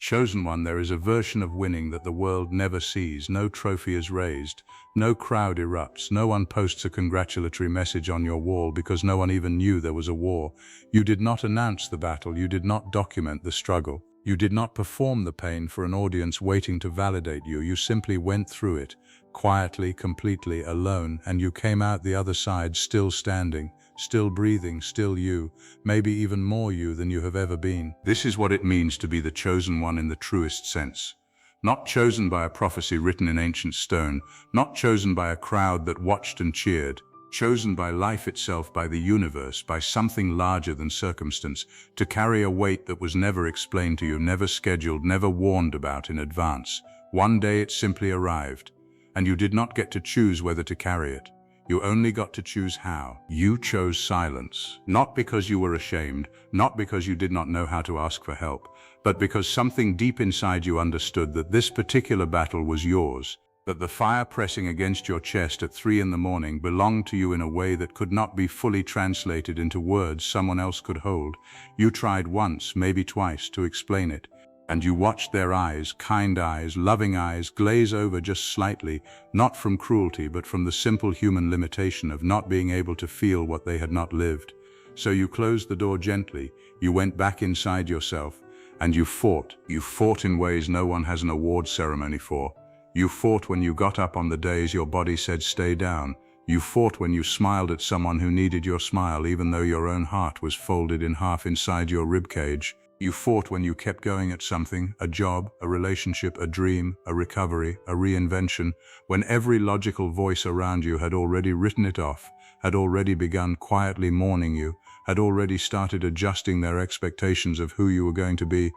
Chosen one, there is a version of winning that the world never sees. No trophy is raised, no crowd erupts, no one posts a congratulatory message on your wall because no one even knew there was a war. You did not announce the battle, you did not document the struggle. You did not perform the pain for an audience waiting to validate you. You simply went through it, quietly, completely, alone, and you came out the other side still standing, still breathing, still you, maybe even more you than you have ever been. This is what it means to be the chosen one in the truest sense. Not chosen by a prophecy written in ancient stone, not chosen by a crowd that watched and cheered, chosen by life itself, by the universe, by something larger than circumstance, to carry a weight that was never explained to you, never scheduled, never warned about in advance. One day it simply arrived, and you did not get to choose whether to carry it. You only got to choose how. You chose silence, not because you were ashamed, not because you did not know how to ask for help, but because something deep inside you understood that this particular battle was yours, that the fire pressing against your chest at 3 in the morning belonged to you in a way that could not be fully translated into words someone else could hold. You tried once, maybe twice, to explain it, and you watched their eyes, kind eyes, loving eyes, glaze over just slightly, not from cruelty but from the simple human limitation of not being able to feel what they had not lived. So you closed the door gently, you went back inside yourself, and you fought. You fought in ways no one has an award ceremony for. You fought when you got up on the days your body said stay down. You fought when you smiled at someone who needed your smile even though your own heart was folded in half inside your ribcage. You fought when you kept going at something, a job, a relationship, a dream, a recovery, a reinvention, when every logical voice around you had already written it off, had already begun quietly mourning you, had already started adjusting their expectations of who you were going to be.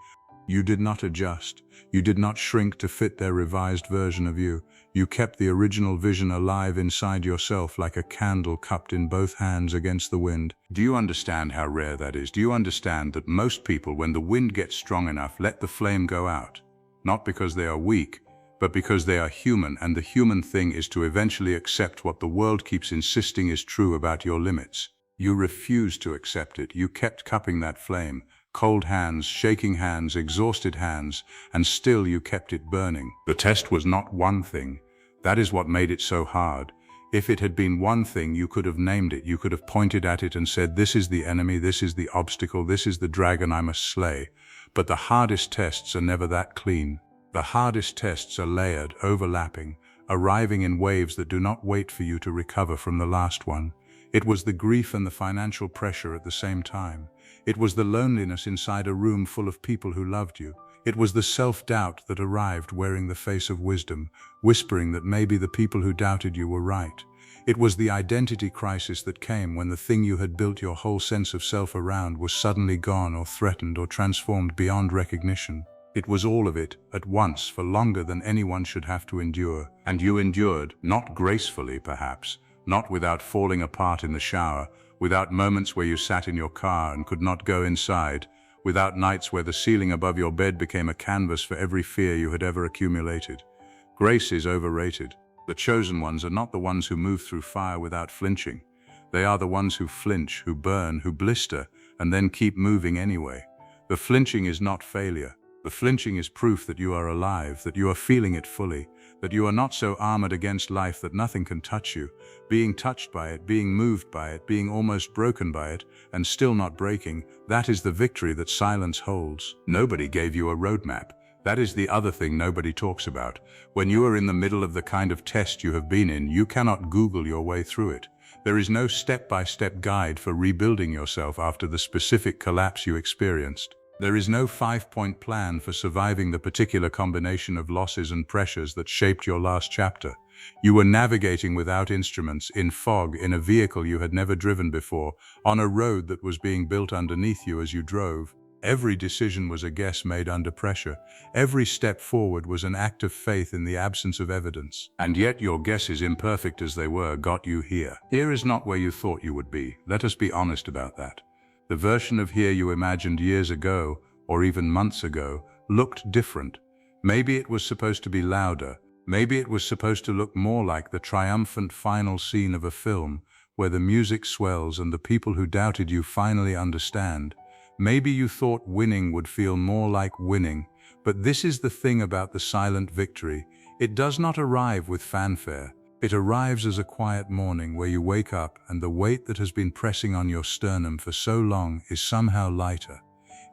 You did not adjust. You did not shrink to fit their revised version of you. You kept the original vision alive inside yourself like a candle cupped in both hands against the wind. Do you understand how rare that is? Do you understand that most people, when the wind gets strong enough, let the flame go out? Not because they are weak, but because they are human, and the human thing is to eventually accept what the world keeps insisting is true about your limits. You refused to accept it. You kept cupping that flame. Cold hands, shaking hands, exhausted hands, and still you kept it burning. The test was not one thing. That is what made it so hard. If it had been one thing, you could have named it. You could have pointed at it and said, this is the enemy, this is the obstacle, this is the dragon I must slay. But the hardest tests are never that clean. The hardest tests are layered, overlapping, arriving in waves that do not wait for you to recover from the last one. It was the grief and the financial pressure at the same time. It was the loneliness inside a room full of people who loved you. It was the self-doubt that arrived wearing the face of wisdom, whispering that maybe the people who doubted you were right. It was the identity crisis that came when the thing you had built your whole sense of self around was suddenly gone or threatened or transformed beyond recognition. It was all of it, at once, for longer than anyone should have to endure. And you endured, not gracefully perhaps, not without falling apart in the shower, without moments where you sat in your car and could not go inside, without nights where the ceiling above your bed became a canvas for every fear you had ever accumulated. Grace is overrated. The chosen ones are not the ones who move through fire without flinching. They are the ones who flinch, who burn, who blister, and then keep moving anyway. The flinching is not failure. The flinching is proof that you are alive, that you are feeling it fully, that you are not so armored against life that nothing can touch you, being touched by it, being moved by it, being almost broken by it, and still not breaking. That is the victory that silence holds. Nobody gave you a roadmap. That is the other thing nobody talks about. When you are in the middle of the kind of test you have been in, you cannot Google your way through it. There is no step-by-step guide for rebuilding yourself after the specific collapse you experienced. There is no 5-point plan for surviving the particular combination of losses and pressures that shaped your last chapter. You were navigating without instruments, in fog, in a vehicle you had never driven before, on a road that was being built underneath you as you drove. Every decision was a guess made under pressure. Every step forward was an act of faith in the absence of evidence. And yet your guesses, imperfect as they were, got you here. Here is not where you thought you would be. Let us be honest about that. The version of here you imagined years ago, or even months ago, looked different. Maybe it was supposed to be louder. Maybe it was supposed to look more like the triumphant final scene of a film, where the music swells and the people who doubted you finally understand. Maybe you thought winning would feel more like winning, But this is the thing about the silent victory. It does not arrive with fanfare. It arrives as a quiet morning where you wake up and the weight that has been pressing on your sternum for so long is somehow lighter.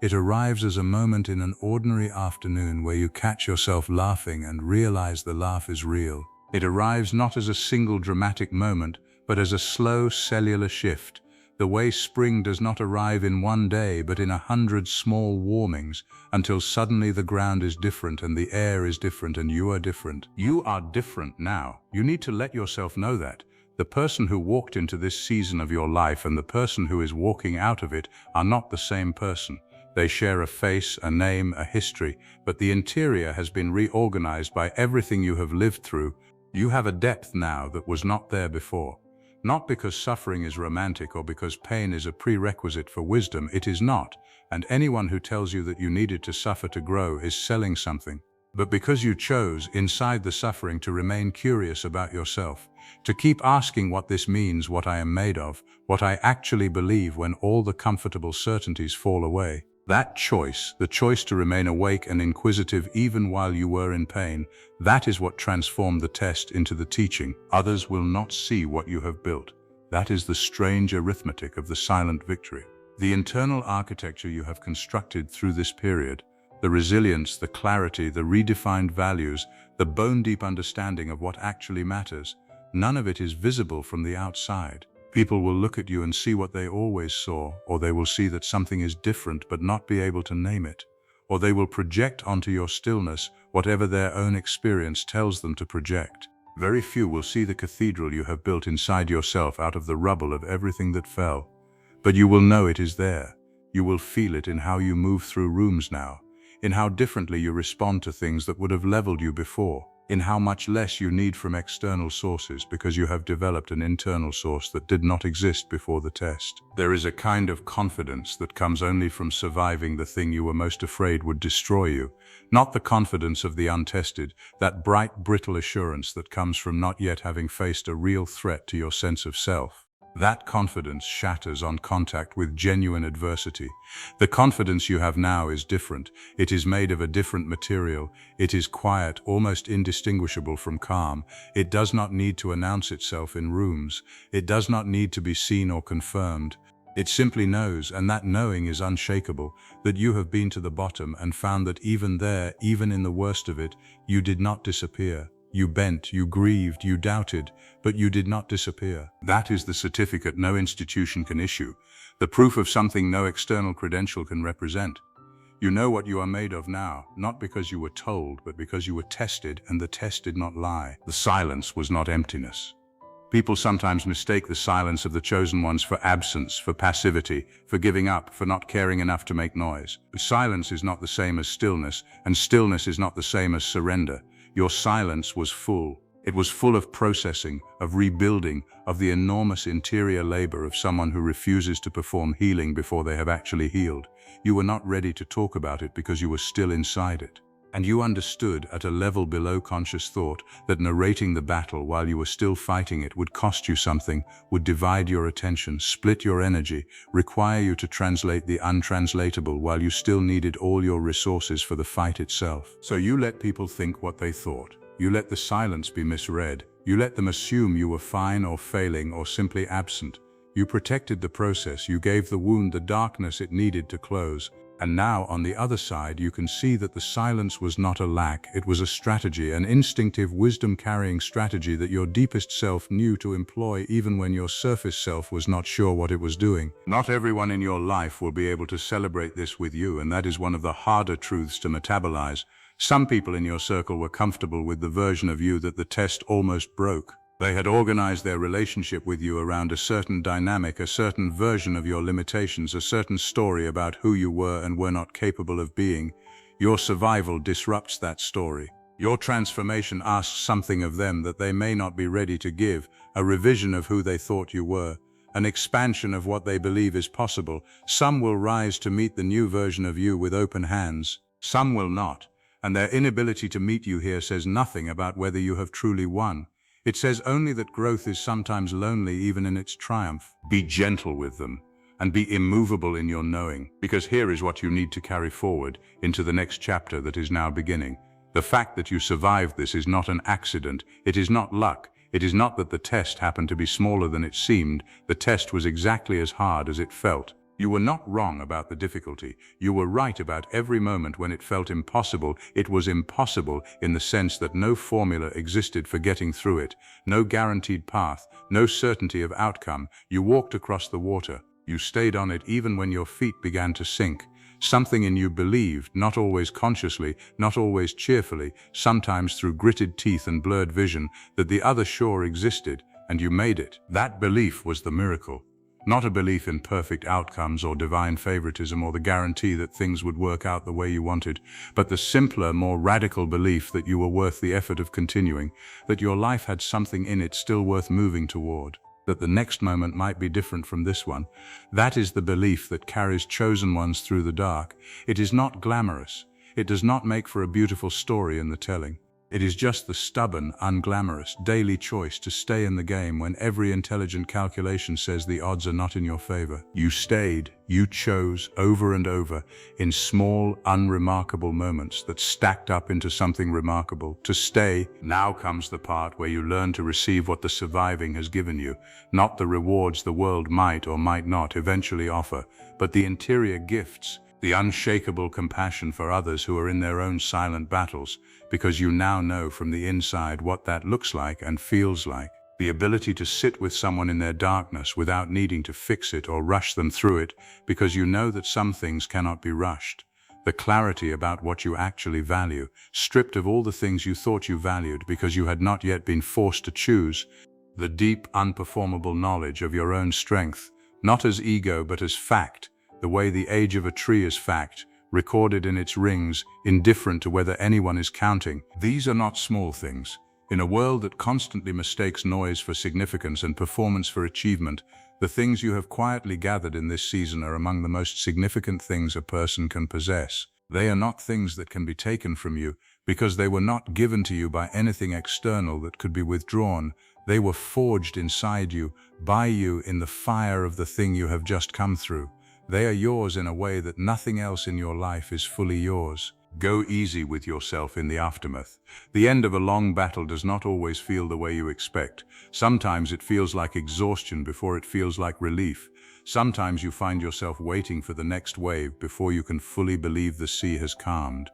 It arrives as a moment in an ordinary afternoon where you catch yourself laughing and realize the laugh is real. It arrives not as a single dramatic moment, but as a slow cellular shift. The way spring does not arrive in one day, but in 100 small warmings, until suddenly the ground is different and the air is different and you are different. You are different now. You need to let yourself know that. The person who walked into this season of your life and the person who is walking out of it are not the same person. They share a face, a name, a history, but the interior has been reorganized by everything you have lived through. You have a depth now that was not there before. Not because suffering is romantic or because pain is a prerequisite for wisdom, it is not, and anyone who tells you that you needed to suffer to grow is selling something. But because you chose, inside the suffering, to remain curious about yourself, to keep asking what this means, what I am made of, what I actually believe when all the comfortable certainties fall away. That choice, the choice to remain awake and inquisitive even while you were in pain, that is what transformed the test into the teaching. Others will not see what you have built. That is the strange arithmetic of the silent victory. The internal architecture you have constructed through this period, the resilience, the clarity, the redefined values, the bone-deep understanding of what actually matters, none of it is visible from the outside. People will look at you and see what they always saw, or they will see that something is different but not be able to name it. Or they will project onto your stillness whatever their own experience tells them to project. Very few will see the cathedral you have built inside yourself out of the rubble of everything that fell. But you will know it is there. You will feel it in how you move through rooms now, in how differently you respond to things that would have leveled you before, in how much less you need from external sources because you have developed an internal source that did not exist before the test. There is a kind of confidence that comes only from surviving the thing you were most afraid would destroy you, not the confidence of the untested, that bright, brittle assurance that comes from not yet having faced a real threat to your sense of self. That confidence shatters on contact with genuine adversity. The confidence you have now is different. It is made of a different material. It is quiet, almost indistinguishable from calm. It does not need to announce itself in rooms. It does not need to be seen or confirmed. It simply knows, and that knowing is unshakable, that you have been to the bottom and found that even there, even in the worst of it, you did not disappear. You bent, you grieved, you doubted, but you did not disappear. That is the certificate no institution can issue, the proof of something no external credential can represent. You know what you are made of now, not because you were told, but because you were tested, and the test did not lie. The silence was not emptiness. People sometimes mistake the silence of the chosen ones for absence, for passivity, for giving up, for not caring enough to make noise. But silence is not the same as stillness, and stillness is not the same as surrender. Your silence was full. It was full of processing, of rebuilding, of the enormous interior labor of someone who refuses to perform healing before they have actually healed. You were not ready to talk about it because you were still inside it. And you understood at a level below conscious thought that narrating the battle while you were still fighting it would cost you something, would divide your attention, split your energy, require you to translate the untranslatable while you still needed all your resources for the fight itself. So you let people think what they thought. You let the silence be misread. You let them assume you were fine or failing or simply absent. You protected the process. You gave the wound the darkness it needed to close. And now, on the other side, you can see that the silence was not a lack, it was a strategy, an instinctive, wisdom-carrying strategy that your deepest self knew to employ even when your surface self was not sure what it was doing. Not everyone in your life will be able to celebrate this with you, and that is one of the harder truths to metabolize. Some people in your circle were comfortable with the version of you that the test almost broke. They had organized their relationship with you around a certain dynamic, a certain version of your limitations, a certain story about who you were and were not capable of being. Your survival disrupts that story. Your transformation asks something of them that they may not be ready to give, a revision of who they thought you were, an expansion of what they believe is possible. Some will rise to meet the new version of you with open hands. Some will not, and their inability to meet you here says nothing about whether you have truly won. It says only that growth is sometimes lonely even in its triumph. Be gentle with them. and be immovable in your knowing, because here is what you need to carry forward into the next chapter that is now beginning. The fact that you survived this is not an accident. It is not luck. It is not that the test happened to be smaller than it seemed. The test was exactly as hard as it felt. You were not wrong about the difficulty. You were right about every moment when it felt impossible. It was impossible in the sense that no formula existed for getting through it, no guaranteed path, no certainty of outcome. You walked across the water. You stayed on it even when your feet began to sink. Something in you believed, not always consciously, not always cheerfully, sometimes through gritted teeth and blurred vision, that the other shore existed, and you made it. That belief was the miracle. Not a belief in perfect outcomes or divine favoritism or the guarantee that things would work out the way you wanted, but the simpler, more radical belief that you were worth the effort of continuing, that your life had something in it still worth moving toward, that the next moment might be different from this one. That is the belief that carries chosen ones through the dark. It is not glamorous. It does not make for a beautiful story in the telling. It is just the stubborn, unglamorous, daily choice to stay in the game when every intelligent calculation says the odds are not in your favor. You stayed, you chose, over and over, in small, unremarkable moments that stacked up into something remarkable. To stay, now comes the part where you learn to receive what the surviving has given you, not the rewards the world might or might not eventually offer, but the interior gifts, the unshakable compassion for others who are in their own silent battles, because you now know from the inside what that looks like and feels like. The ability to sit with someone in their darkness without needing to fix it or rush them through it, because you know that some things cannot be rushed. The clarity about what you actually value, stripped of all the things you thought you valued because you had not yet been forced to choose. The deep, unperformable knowledge of your own strength, not as ego but as fact, the way the age of a tree is fact, recorded in its rings, indifferent to whether anyone is counting. These are not small things. In a world that constantly mistakes noise for significance and performance for achievement, the things you have quietly gathered in this season are among the most significant things a person can possess. They are not things that can be taken from you, because they were not given to you by anything external that could be withdrawn. They were forged inside you, by you, in the fire of the thing you have just come through. They are yours in a way that nothing else in your life is fully yours. Go easy with yourself in the aftermath. The end of a long battle does not always feel the way you expect. Sometimes it feels like exhaustion before it feels like relief. Sometimes you find yourself waiting for the next wave before you can fully believe the sea has calmed.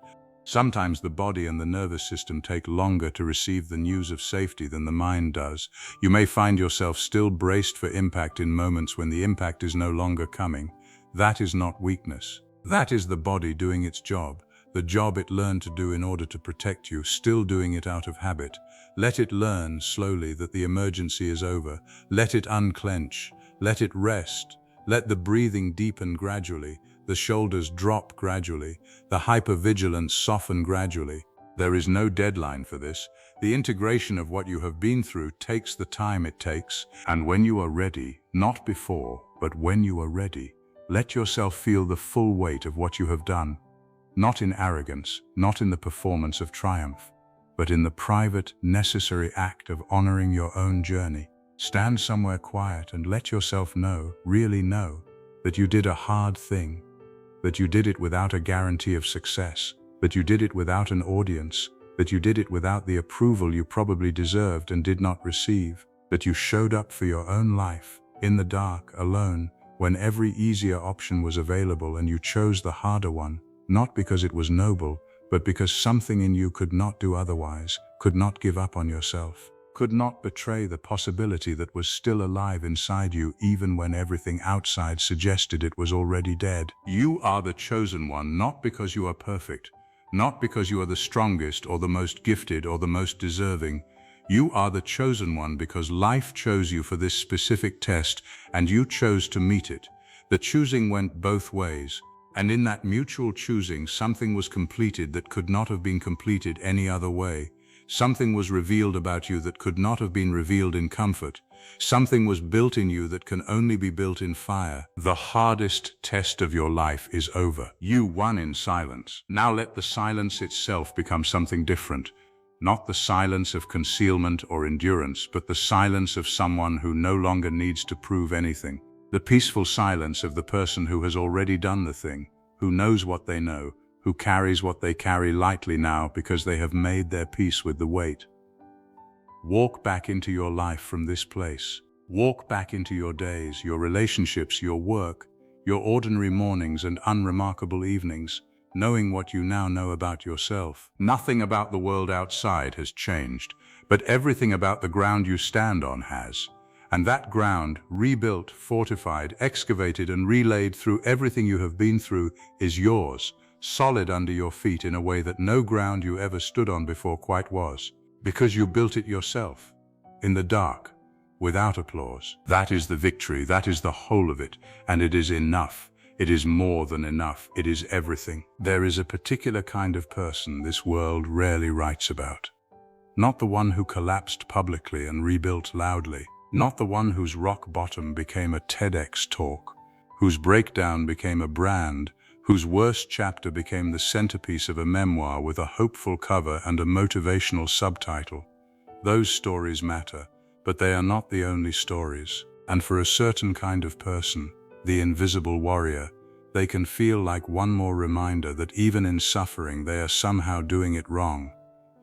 Sometimes the body and the nervous system take longer to receive the news of safety than the mind does. You may find yourself still braced for impact in moments when the impact is no longer coming. That is not weakness. That is the body doing its job, the job it learned to do in order to protect you, still doing it out of habit. Let it learn slowly that the emergency is over. Let it unclench. Let it rest. Let the breathing deepen gradually, the shoulders drop gradually, the hypervigilance soften gradually. There is no deadline for this. The integration of what you have been through takes the time it takes, and when you are ready, not before, but when you are ready, let yourself feel the full weight of what you have done, not in arrogance, not in the performance of triumph, but in the private, necessary act of honoring your own journey. Stand somewhere quiet and let yourself know, really know, that you did a hard thing, that you did it without a guarantee of success, that you did it without an audience, that you did it without the approval you probably deserved and did not receive, that you showed up for your own life, in the dark, alone, when every easier option was available and you chose the harder one, not because it was noble, but because something in you could not do otherwise, could not give up on yourself, could not betray the possibility that was still alive inside you even when everything outside suggested it was already dead. You are the chosen one, not because you are perfect, not because you are the strongest or the most gifted or the most deserving. You are the chosen one because life chose you for this specific test and you chose to meet it. The choosing went both ways, and in that mutual choosing something was completed that could not have been completed any other way. Something was revealed about you that could not have been revealed in comfort. Something was built in you that can only be built in fire. The hardest test of your life is over. You won in silence. Now let the silence itself become something different. Not the silence of concealment or endurance, but the silence of someone who no longer needs to prove anything. The peaceful silence of the person who has already done the thing, who knows what they know, who carries what they carry lightly now because they have made their peace with the weight. Walk back into your life from this place. Walk back into your days, your relationships, your work, your ordinary mornings and unremarkable evenings, knowing what you now know about yourself. Nothing about the world outside has changed, but everything about the ground you stand on has. And that ground, rebuilt, fortified, excavated and relayed through everything you have been through, is yours, solid under your feet in a way that no ground you ever stood on before quite was. Because you built it yourself, in the dark, without applause. That is the victory, that is the whole of it, and it is enough. It is more than enough, it is everything. There is a particular kind of person this world rarely writes about. Not the one who collapsed publicly and rebuilt loudly. Not the one whose rock bottom became a TEDx talk, whose breakdown became a brand, whose worst chapter became the centerpiece of a memoir with a hopeful cover and a motivational subtitle. Those stories matter, but they are not the only stories. And for a certain kind of person, the invisible warrior, they can feel like one more reminder that even in suffering they are somehow doing it wrong,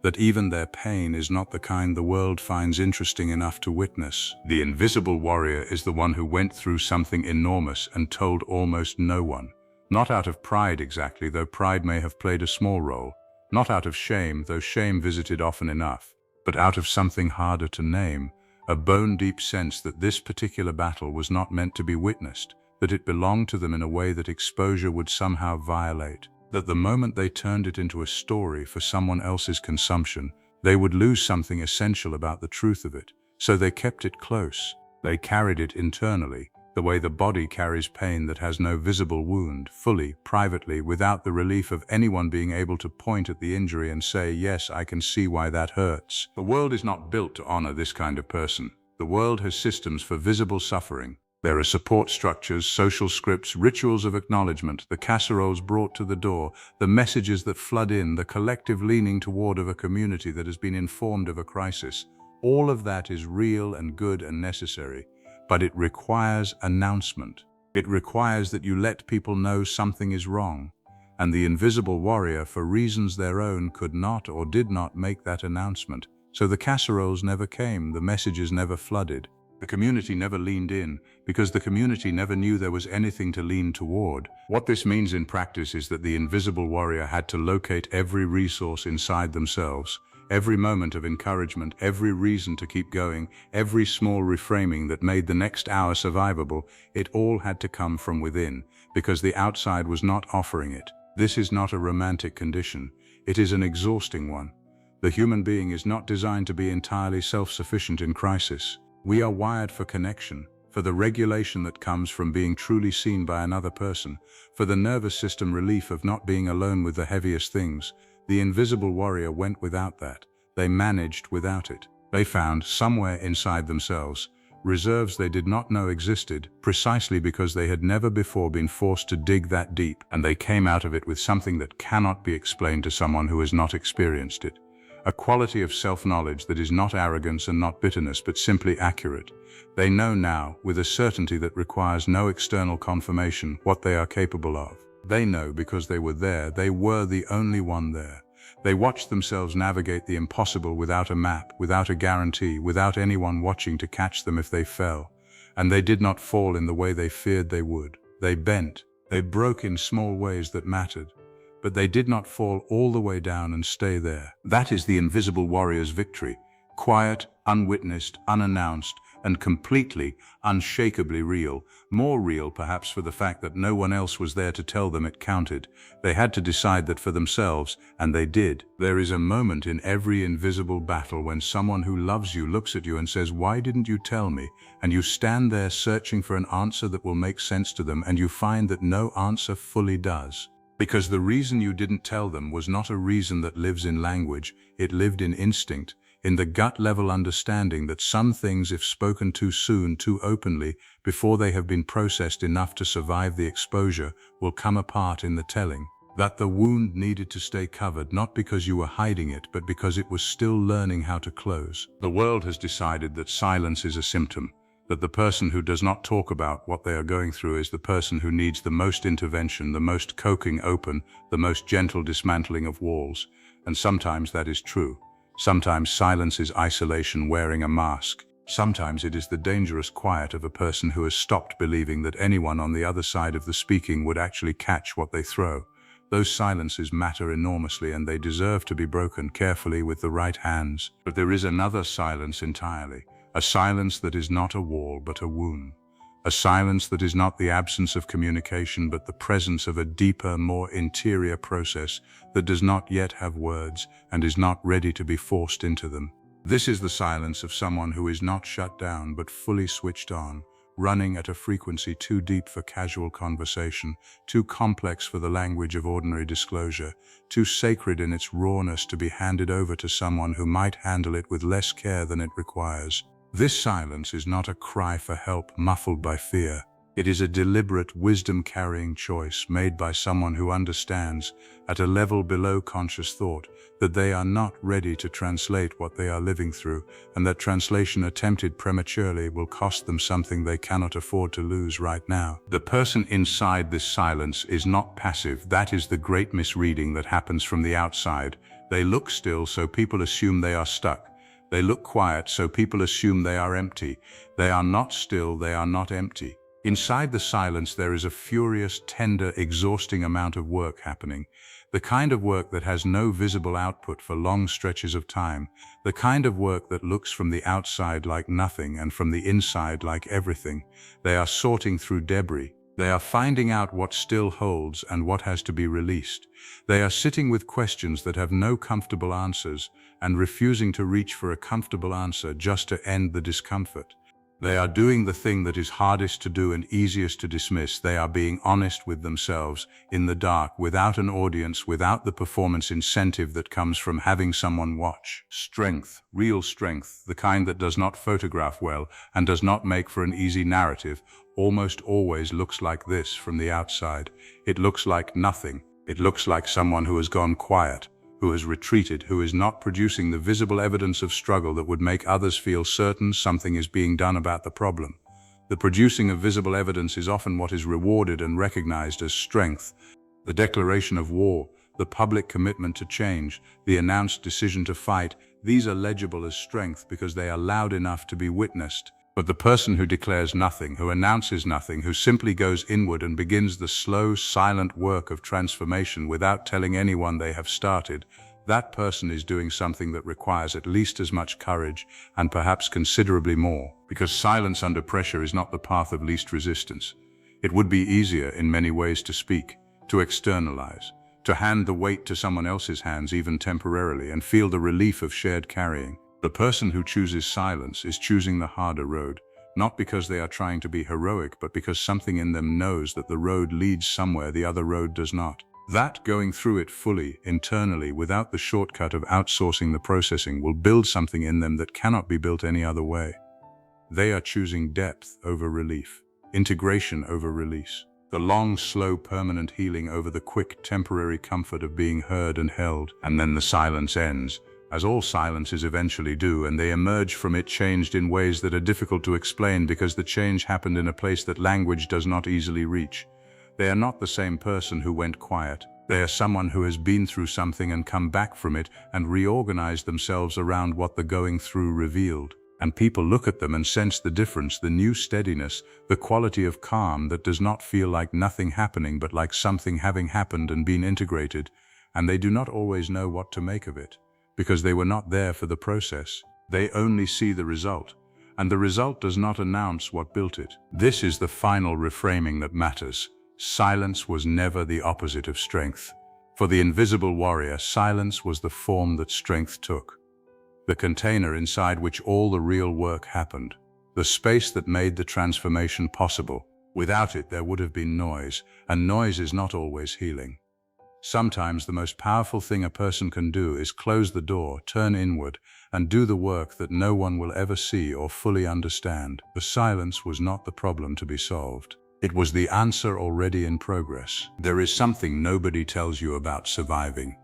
that even their pain is not the kind the world finds interesting enough to witness. The invisible warrior is the one who went through something enormous and told almost no one. Not out of pride exactly, though pride may have played a small role. Not out of shame, though shame visited often enough. But out of something harder to name, a bone-deep sense that this particular battle was not meant to be witnessed, that it belonged to them in a way that exposure would somehow violate, that the moment they turned it into a story for someone else's consumption, they would lose something essential about the truth of it. So they kept it close. They carried it internally, the way the body carries pain that has no visible wound, fully, privately, without the relief of anyone being able to point at the injury and say, yes, I can see why that hurts. The world is not built to honor this kind of person. The world has systems for visible suffering. There are support structures, social scripts, rituals of acknowledgement, the casseroles brought to the door, the messages that flood in, the collective leaning toward of a community that has been informed of a crisis. All of that is real and good and necessary. But it requires announcement. It requires that you let people know something is wrong. And the invisible warrior, for reasons their own, could not or did not make that announcement. So the casseroles never came, the messages never flooded. The community never leaned in, because the community never knew there was anything to lean toward. What this means in practice is that the invisible warrior had to locate every resource inside themselves. Every moment of encouragement, every reason to keep going, every small reframing that made the next hour survivable, it all had to come from within, because the outside was not offering it. This is not a romantic condition. It is an exhausting one. The human being is not designed to be entirely self-sufficient in crisis. We are wired for connection, for the regulation that comes from being truly seen by another person, for the nervous system relief of not being alone with the heaviest things. The invisible warrior went without that. They managed without it. They found, somewhere inside themselves, reserves they did not know existed, precisely because they had never before been forced to dig that deep, and they came out of it with something that cannot be explained to someone who has not experienced it. A quality of self-knowledge that is not arrogance and not bitterness, but simply accurate. They know now, with a certainty that requires no external confirmation, what they are capable of. They know because they were there, they were the only one there. They watched themselves navigate the impossible without a map, without a guarantee, without anyone watching to catch them if they fell. And they did not fall in the way they feared they would. They bent, they broke in small ways that mattered. But they did not fall all the way down and stay there. That is the invisible warrior's victory. Quiet, unwitnessed, unannounced, and completely, unshakably real. More real, perhaps, for the fact that no one else was there to tell them it counted. They had to decide that for themselves, and they did. There is a moment in every invisible battle when someone who loves you looks at you and says, "Why didn't you tell me?" And you stand there searching for an answer that will make sense to them, and you find that no answer fully does. Because the reason you didn't tell them was not a reason that lives in language, it lived in instinct, in the gut-level understanding that some things, if spoken too soon, too openly, before they have been processed enough to survive the exposure, will come apart in the telling. That the wound needed to stay covered, not because you were hiding it, but because it was still learning how to close. The world has decided that silence is a symptom, that the person who does not talk about what they are going through is the person who needs the most intervention, the most coaxing open, the most gentle dismantling of walls. And sometimes that is true. Sometimes silence is isolation wearing a mask. Sometimes it is the dangerous quiet of a person who has stopped believing that anyone on the other side of the speaking would actually catch what they throw. Those silences matter enormously, and they deserve to be broken carefully with the right hands. But there is another silence entirely, a silence that is not a wall but a wound. A silence that is not the absence of communication but the presence of a deeper, more interior process that does not yet have words and is not ready to be forced into them. This is the silence of someone who is not shut down but fully switched on, running at a frequency too deep for casual conversation, too complex for the language of ordinary disclosure, too sacred in its rawness to be handed over to someone who might handle it with less care than it requires. This silence is not a cry for help muffled by fear. It is a deliberate, wisdom-carrying choice made by someone who understands, at a level below conscious thought, that they are not ready to translate what they are living through, and that translation attempted prematurely will cost them something they cannot afford to lose right now. The person inside this silence is not passive. That is the great misreading that happens from the outside. They look still, so people assume they are stuck. They look quiet, so people assume they are empty. They are not still, they are not empty. Inside the silence there is a furious, tender, exhausting amount of work happening. The kind of work that has no visible output for long stretches of time. The kind of work that looks from the outside like nothing and from the inside like everything. They are sorting through debris. They are finding out what still holds and what has to be released. They are sitting with questions that have no comfortable answers and refusing to reach for a comfortable answer just to end the discomfort. They are doing the thing that is hardest to do and easiest to dismiss. They are being honest with themselves, in the dark, without an audience, without the performance incentive that comes from having someone watch. Strength, real strength, the kind that does not photograph well and does not make for an easy narrative, almost always looks like this from the outside. It looks like nothing. It looks like someone who has gone quiet, who has retreated, who is not producing the visible evidence of struggle that would make others feel certain something is being done about the problem. The producing of visible evidence is often what is rewarded and recognized as strength. The declaration of war, the public commitment to change, the announced decision to fight, these are legible as strength because they are loud enough to be witnessed. But the person who declares nothing, who announces nothing, who simply goes inward and begins the slow, silent work of transformation without telling anyone they have started, that person is doing something that requires at least as much courage and perhaps considerably more, because silence under pressure is not the path of least resistance. It would be easier in many ways to speak, to externalize, to hand the weight to someone else's hands even temporarily and feel the relief of shared carrying. The person who chooses silence is choosing the harder road, not because they are trying to be heroic, but because something in them knows that the road leads somewhere the other road does not. That going through it fully, internally, without the shortcut of outsourcing the processing, will build something in them that cannot be built any other way. They are choosing depth over relief, integration over release, the long, slow, permanent healing over the quick, temporary comfort of being heard and held. And then the silence ends, as all silences eventually do, and they emerge from it changed in ways that are difficult to explain because the change happened in a place that language does not easily reach. They are not the same person who went quiet. They are someone who has been through something and come back from it and reorganized themselves around what the going through revealed. And people look at them and sense the difference, the new steadiness, the quality of calm that does not feel like nothing happening but like something having happened and been integrated, and they do not always know what to make of it. Because they were not there for the process. They only see the result, and the result does not announce what built it. This is the final reframing that matters. Silence was never the opposite of strength. For the invisible warrior, silence was the form that strength took. The container inside which all the real work happened. The space that made the transformation possible. Without it, there would have been noise, and noise is not always healing. Sometimes the most powerful thing a person can do is close the door, turn inward, and do the work that no one will ever see or fully understand. The silence was not the problem to be solved. It was the answer already in progress. There is something nobody tells you about surviving.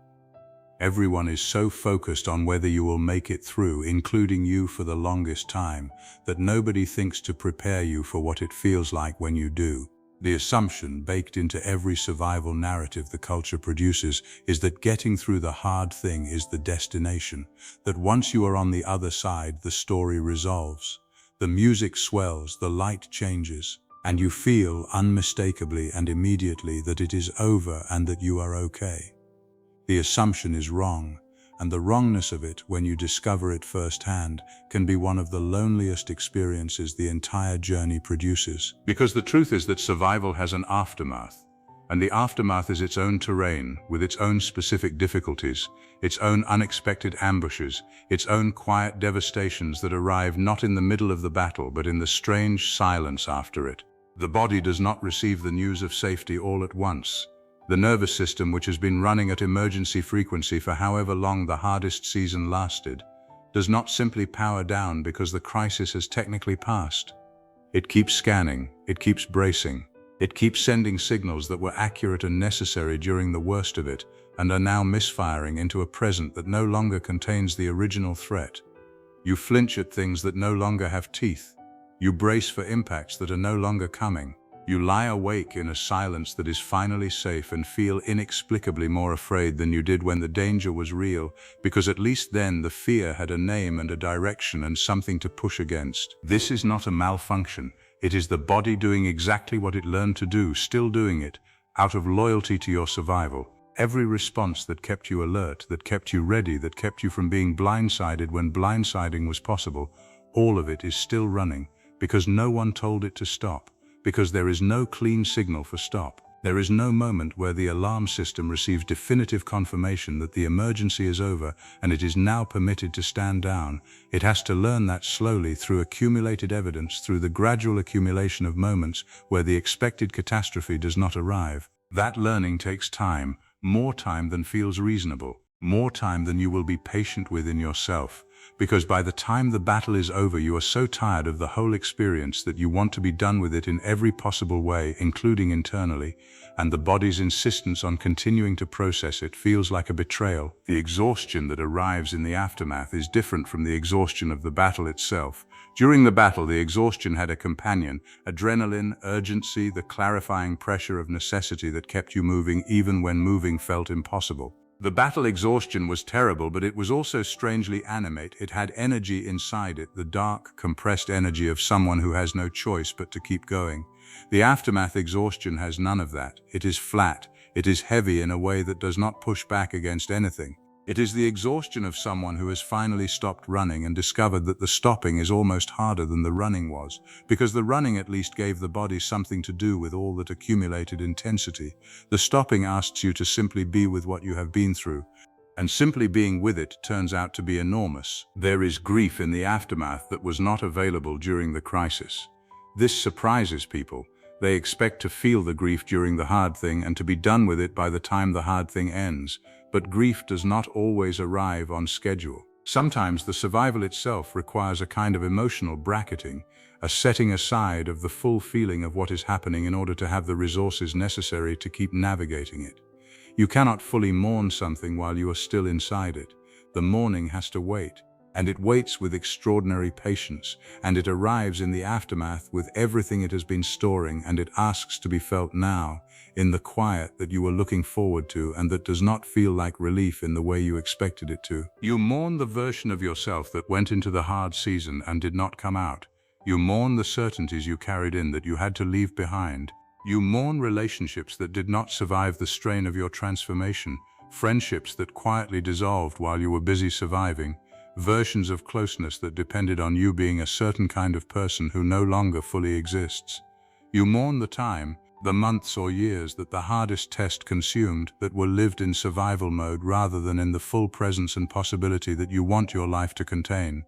Everyone is so focused on whether you will make it through, including you for the longest time, that nobody thinks to prepare you for what it feels like when you do. The assumption baked into every survival narrative the culture produces is that getting through the hard thing is the destination, that once you are on the other side, the story resolves. The music swells, the light changes, and you feel unmistakably and immediately that it is over and that you are okay. The assumption is wrong, and the wrongness of it, when you discover it firsthand, can be one of the loneliest experiences the entire journey produces. Because the truth is that survival has an aftermath, and the aftermath is its own terrain, with its own specific difficulties, its own unexpected ambushes, its own quiet devastations that arrive not in the middle of the battle, but in the strange silence after it. The body does not receive the news of safety all at once. The nervous system, which has been running at emergency frequency for however long the hardest season lasted, does not simply power down because the crisis has technically passed. It keeps scanning, it keeps bracing, it keeps sending signals that were accurate and necessary during the worst of it and are now misfiring into a present that no longer contains the original threat. You flinch at things that no longer have teeth. You brace for impacts that are no longer coming. You lie awake in a silence that is finally safe and feel inexplicably more afraid than you did when the danger was real, because at least then the fear had a name and a direction and something to push against. This is not a malfunction. It is the body doing exactly what it learned to do, still doing it, out of loyalty to your survival. Every response that kept you alert, that kept you ready, that kept you from being blindsided when blindsiding was possible, all of it is still running, because no one told it to stop. Because there is no clean signal for stop. There is no moment where the alarm system receives definitive confirmation that the emergency is over and it is now permitted to stand down. It has to learn that slowly through accumulated evidence, through the gradual accumulation of moments where the expected catastrophe does not arrive. That learning takes time, more time than feels reasonable, more time than you will be patient with in yourself. Because by the time the battle is over, you are so tired of the whole experience that you want to be done with it in every possible way, including internally, and the body's insistence on continuing to process it feels like a betrayal. The exhaustion that arrives in the aftermath is different from the exhaustion of the battle itself. During the battle, the exhaustion had a companion: adrenaline, urgency, the clarifying pressure of necessity that kept you moving even when moving felt impossible. The battle exhaustion was terrible, but it was also strangely animate. It had energy inside it, the dark, compressed energy of someone who has no choice but to keep going. The aftermath exhaustion has none of that. It is flat. It is heavy in a way that does not push back against anything. It is the exhaustion of someone who has finally stopped running and discovered that the stopping is almost harder than the running was, because the running at least gave the body something to do with all that accumulated intensity. The stopping asks you to simply be with what you have been through, and simply being with it turns out to be enormous. There is grief in the aftermath that was not available during the crisis. This surprises people. They expect to feel the grief during the hard thing and to be done with it by the time the hard thing ends. But grief does not always arrive on schedule. Sometimes the survival itself requires a kind of emotional bracketing, a setting aside of the full feeling of what is happening in order to have the resources necessary to keep navigating it. You cannot fully mourn something while you are still inside it. The mourning has to wait. And it waits with extraordinary patience, and it arrives in the aftermath with everything it has been storing, and it asks to be felt now, in the quiet that you were looking forward to and that does not feel like relief in the way you expected it to. You mourn the version of yourself that went into the hard season and did not come out. You mourn the certainties you carried in that you had to leave behind. You mourn relationships that did not survive the strain of your transformation, friendships that quietly dissolved while you were busy surviving, versions of closeness that depended on you being a certain kind of person who no longer fully exists. You mourn the time, the months or years that the hardest test consumed, that were lived in survival mode rather than in the full presence and possibility that you want your life to contain.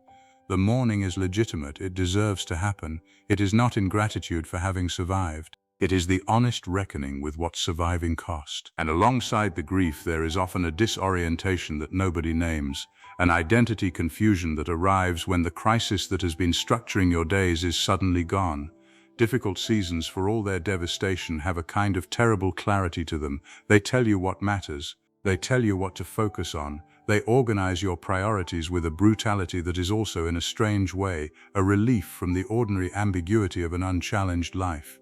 The mourning is legitimate. It deserves to happen. It is not ingratitude for having survived. It is the honest reckoning with what surviving cost. And alongside the grief, there is often a disorientation that nobody names, an identity confusion that arrives when the crisis that has been structuring your days is suddenly gone. Difficult seasons, for all their devastation, have a kind of terrible clarity to them. They tell you what matters. They tell you what to focus on. They organize your priorities with a brutality that is also, in a strange way, a relief from the ordinary ambiguity of an unchallenged life.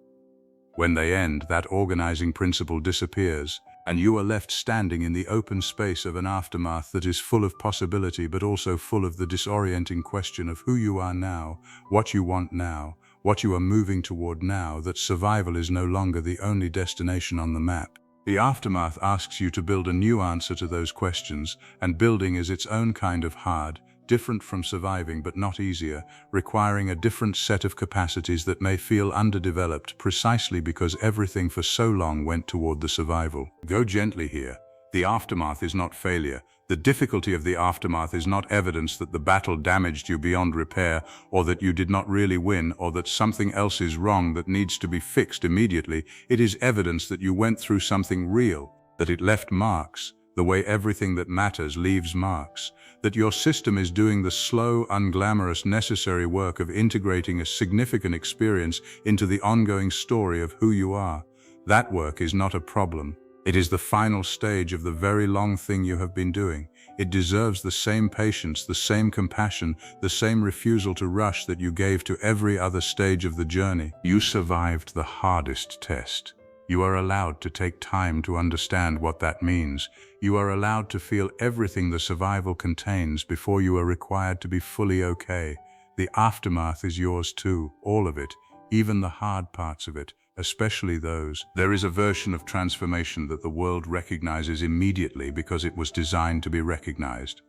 When they end, that organizing principle disappears, and you are left standing in the open space of an aftermath that is full of possibility but also full of the disorienting question of who you are now, what you want now, what you are moving toward now, that survival is no longer the only destination on the map. The aftermath asks you to build a new answer to those questions, and building is its own kind of hard, different from surviving but not easier, requiring a different set of capacities that may feel underdeveloped precisely because everything for so long went toward the survival. Go gently here. The aftermath is not failure. The difficulty of the aftermath is not evidence that the battle damaged you beyond repair, or that you did not really win, or that something else is wrong that needs to be fixed immediately. It is evidence that you went through something real, that it left marks, the way everything that matters leaves marks, that your system is doing the slow, unglamorous, necessary work of integrating a significant experience into the ongoing story of who you are. That work is not a problem. It is the final stage of the very long thing you have been doing. It deserves the same patience, the same compassion, the same refusal to rush that you gave to every other stage of the journey. You survived the hardest test. You are allowed to take time to understand what that means. You are allowed to feel everything the survival contains before you are required to be fully okay. The aftermath is yours too, all of it, even the hard parts of it, especially those. There is a version of transformation that the world recognizes immediately because it was designed to be recognized.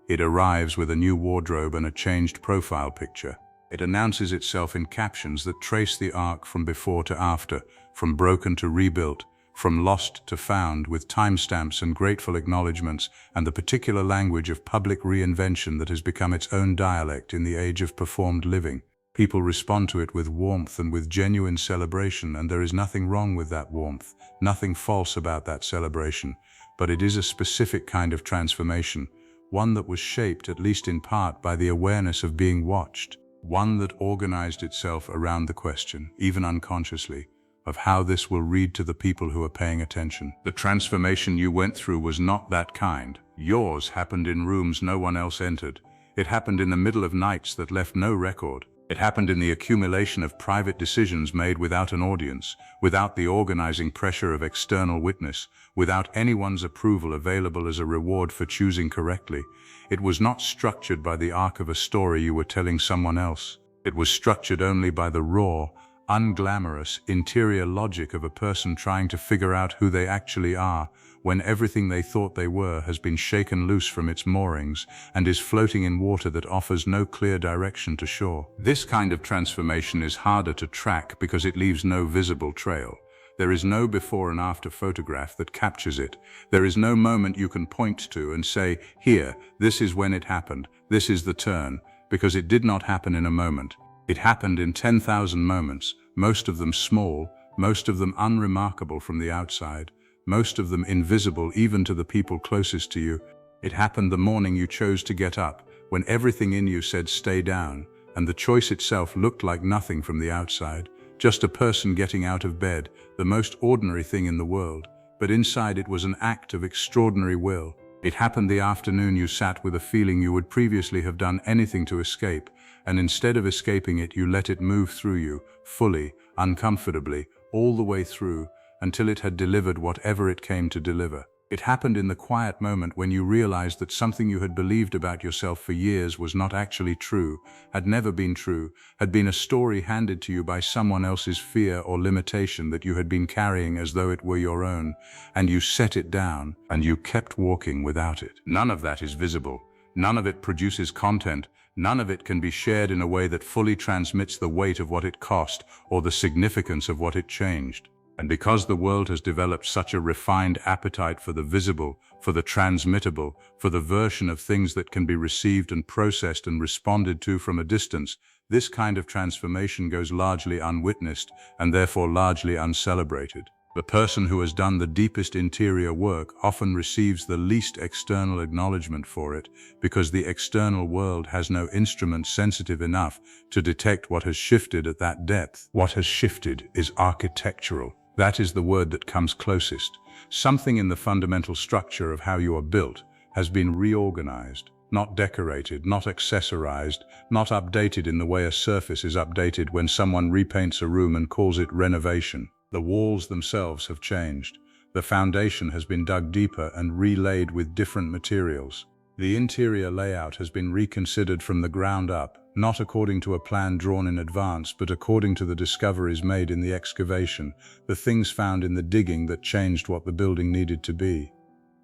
It arrives with a new wardrobe and a changed profile picture. It announces itself in captions that trace the arc from before to after, from broken to rebuilt, from lost to found, with timestamps and grateful acknowledgements, and the particular language of public reinvention that has become its own dialect in the age of performed living. People respond to it with warmth and with genuine celebration, and there is nothing wrong with that warmth, nothing false about that celebration, but it is a specific kind of transformation, one that was shaped, at least in part, by the awareness of being watched, one that organized itself around the question, even unconsciously, of how this will read to the people who are paying attention. The transformation you went through was not that kind. Yours happened in rooms no one else entered. It happened in the middle of nights that left no record. It happened in the accumulation of private decisions made without an audience, without the organizing pressure of external witness, without anyone's approval available as a reward for choosing correctly. It was not structured by the arc of a story you were telling someone else. It was structured only by the raw, unglamorous, interior logic of a person trying to figure out who they actually are, when everything they thought they were has been shaken loose from its moorings and is floating in water that offers no clear direction to shore. This kind of transformation is harder to track because it leaves no visible trail. There is no before and after photograph that captures it. There is no moment you can point to and say, here, this is when it happened, this is the turn, because it did not happen in a moment. It happened in 10,000 moments, most of them small, most of them unremarkable from the outside, most of them invisible even to the people closest to you. It happened the morning you chose to get up, when everything in you said stay down, and the choice itself looked like nothing from the outside, just a person getting out of bed, the most ordinary thing in the world, but inside it was an act of extraordinary will. It happened the afternoon you sat with a feeling you would previously have done anything to escape, and instead of escaping it, you let it move through you, fully, uncomfortably, all the way through, until it had delivered whatever it came to deliver. It happened in the quiet moment when you realized that something you had believed about yourself for years was not actually true, had never been true, had been a story handed to you by someone else's fear or limitation that you had been carrying as though it were your own, and you set it down, and you kept walking without it. None of that is visible. None of it produces content. None of it can be shared in a way that fully transmits the weight of what it cost or the significance of what it changed. And because the world has developed such a refined appetite for the visible, for the transmittable, for the version of things that can be received and processed and responded to from a distance, this kind of transformation goes largely unwitnessed and therefore largely uncelebrated. The person who has done the deepest interior work often receives the least external acknowledgement for it, because the external world has no instrument sensitive enough to detect what has shifted at that depth. What has shifted is architectural. That is the word that comes closest. Something in the fundamental structure of how you are built has been reorganized, not decorated, not accessorized, not updated in the way a surface is updated when someone repaints a room and calls it renovation. The walls themselves have changed. The foundation has been dug deeper and relaid with different materials. The interior layout has been reconsidered from the ground up, not according to a plan drawn in advance, but according to the discoveries made in the excavation, the things found in the digging that changed what the building needed to be.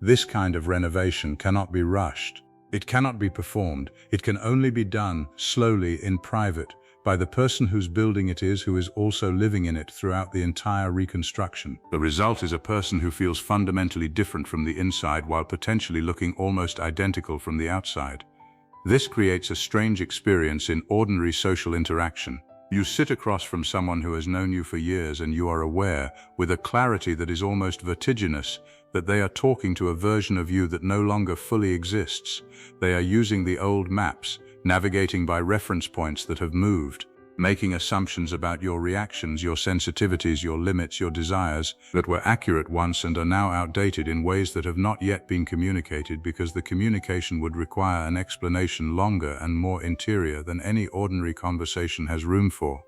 This kind of renovation cannot be rushed. It cannot be performed. It can only be done slowly in private by the person whose building it is, who is also living in it throughout the entire reconstruction. The result is a person who feels fundamentally different from the inside while potentially looking almost identical from the outside. This creates a strange experience in ordinary social interaction. You sit across from someone who has known you for years and you are aware, with a clarity that is almost vertiginous, that they are talking to a version of you that no longer fully exists. They are using the old maps, navigating by reference points that have moved, making assumptions about your reactions, your sensitivities, your limits, your desires, that were accurate once and are now outdated in ways that have not yet been communicated because the communication would require an explanation longer and more interior than any ordinary conversation has room for.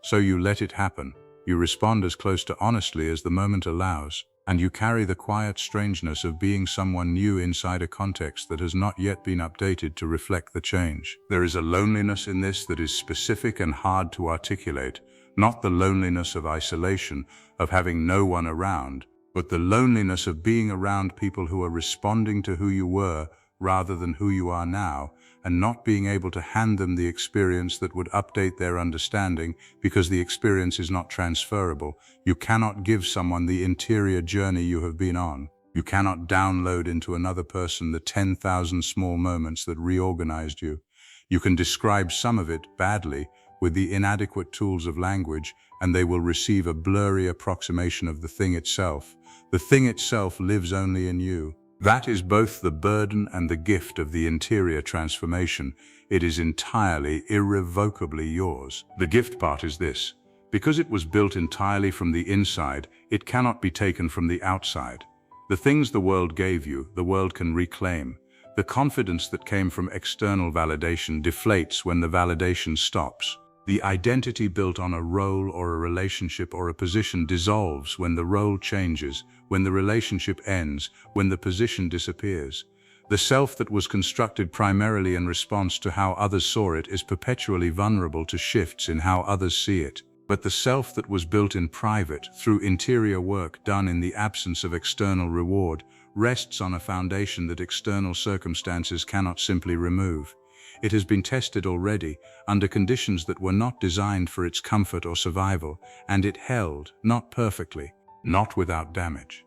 So you let it happen. You respond as close to honestly as the moment allows, and you carry the quiet strangeness of being someone new inside a context that has not yet been updated to reflect the change. There is a loneliness in this that is specific and hard to articulate, not the loneliness of isolation, of having no one around, but the loneliness of being around people who are responding to who you were rather than who you are now, and not being able to hand them the experience that would update their understanding because the experience is not transferable. You cannot give someone the interior journey you have been on. You cannot download into another person the 10,000 small moments that reorganized you. You can describe some of it badly with the inadequate tools of language, and they will receive a blurry approximation of the thing itself. The thing itself lives only in you. That is both the burden and the gift of the interior transformation. It is entirely, irrevocably yours. The gift part is this: because it was built entirely from the inside, it cannot be taken from the outside. The things the world gave you, the world can reclaim. The confidence that came from external validation deflates when the validation stops. The identity built on a role or a relationship or a position dissolves when the role changes, when the relationship ends, when the position disappears. The self that was constructed primarily in response to how others saw it is perpetually vulnerable to shifts in how others see it. But the self that was built in private, through interior work done in the absence of external reward, rests on a foundation that external circumstances cannot simply remove. It has been tested already, under conditions that were not designed for its comfort or survival, and it held, not perfectly, not without damage.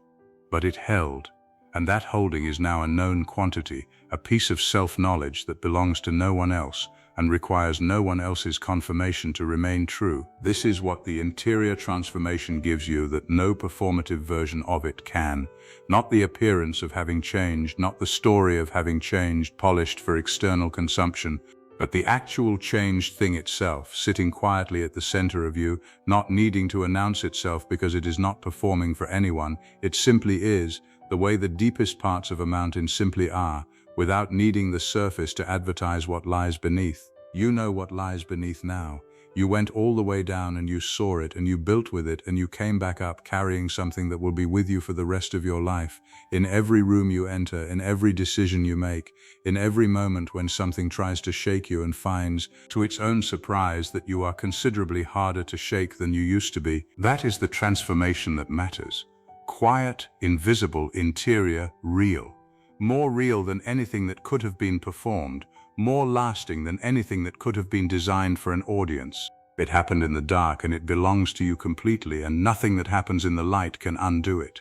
But it held, and that holding is now a known quantity, a piece of self-knowledge that belongs to no one else, and requires no one else's confirmation to remain true. This is what the interior transformation gives you that no performative version of it can. Not the appearance of having changed, not the story of having changed, polished for external consumption, but the actual changed thing itself, sitting quietly at the center of you, not needing to announce itself because it is not performing for anyone. It simply is, the way the deepest parts of a mountain simply are, without needing the surface to advertise what lies beneath. You know what lies beneath now. You went all the way down and you saw it and you built with it and you came back up carrying something that will be with you for the rest of your life. In every room you enter, in every decision you make, in every moment when something tries to shake you and finds, to its own surprise, that you are considerably harder to shake than you used to be. That is the transformation that matters. Quiet, invisible, interior, real. More real than anything that could have been performed, more lasting than anything that could have been designed for an audience. It happened in the dark and it belongs to you completely, and nothing that happens in the light can undo it.